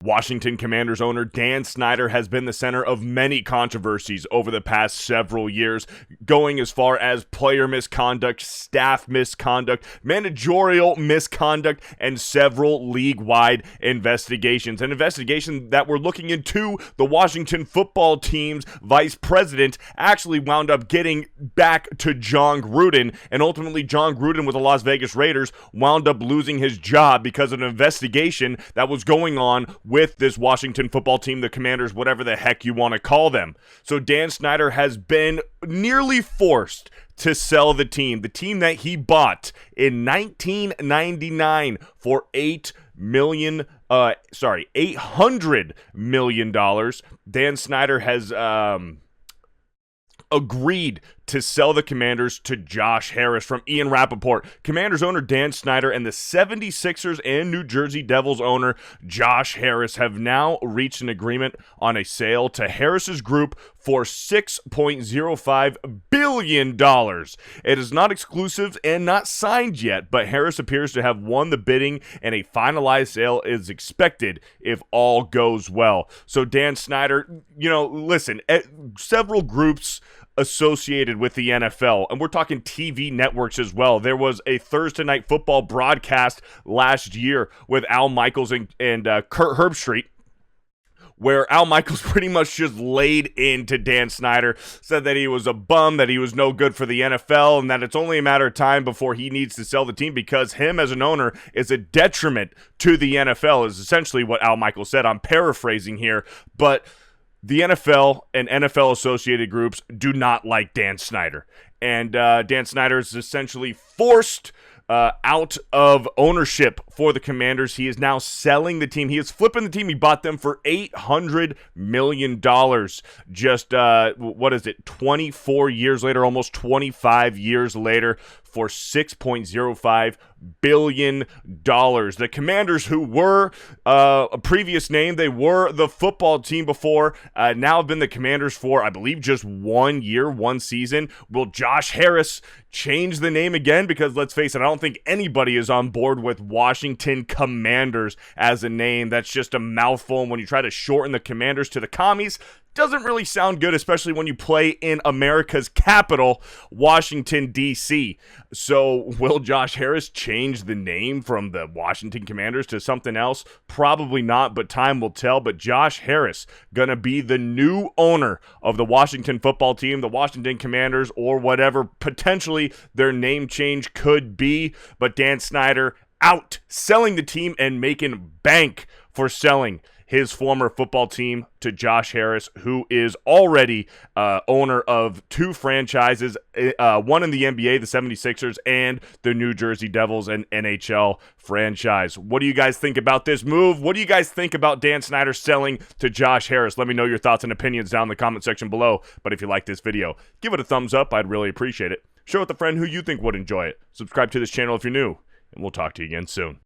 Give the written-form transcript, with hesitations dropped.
Washington Commanders owner Dan Snyder has been the center of many controversies over the past several years, going as far as player misconduct, staff misconduct, managerial misconduct, and several league-wide investigations. An investigation that we're looking into the Washington football team's vice president actually wound up getting back to John Gruden, and ultimately John Gruden with the Las Vegas Raiders wound up losing his job because of an investigation that was going on with this Washington football team, the Commanders, whatever the heck you want to call them. So Dan Snyder has been nearly forced to sell the team that he bought in 1999 for $800 million. Dan Snyder has agreed to sell the Commanders to Josh Harris from Ian Rappaport. Commanders owner Dan Snyder and the 76ers and New Jersey Devils owner Josh Harris have now reached an agreement on a sale to Harris's group for $6.05 billion. It is not exclusive and not signed yet, but Harris appears to have won the bidding and a finalized sale is expected if all goes well. So Dan Snyder, listen, several groups associated with the NFL, and we're talking TV networks as well. There was a Thursday Night Football broadcast last year with Al Michaels and Kurt Herbstreit, where Al Michaels pretty much just laid into Dan Snyder, said that he was a bum, that he was no good for the NFL, and that it's only a matter of time before he needs to sell the team because him as an owner is a detriment to the NFL, is essentially what Al Michaels said. I'm paraphrasing here, but the NFL and NFL-associated groups do not like Dan Snyder. And Dan Snyder is essentially forced out of ownership for the Commanders. He is now selling the team. He is flipping the team. He bought them for $800 million. Just, 24 years later, almost 25 years later, for $6.05 billion. The Commanders, who were a previous name, they were the football team before, now have been the Commanders for, I believe, just 1 year, one season. Will Josh Harris change the name again? Because let's face it, I don't think anybody is on board with Washington Commanders as a name. That's just a mouthful. And when you try to shorten the Commanders to the Commies, doesn't really sound good, especially when you play in America's capital, Washington, D.C. So will Josh Harris change the name from the Washington Commanders to something else? Probably not, but time will tell. But Josh Harris gonna be the new owner of the Washington football team, the Washington Commanders, or whatever potentially their name change could be. But Dan Snyder out, selling the team and making bank for selling his former football team to Josh Harris, who is already owner of two franchises, one in the NBA, the 76ers, and the New Jersey Devils, an NHL franchise. What do you guys think about this move? What do you guys think about Dan Snyder selling to Josh Harris? Let me know your thoughts and opinions down in the comment section below. But if you like this video, give it a thumbs up. I'd really appreciate it. Share with a friend who you think would enjoy it. Subscribe to this channel if you're new, and we'll talk to you again soon.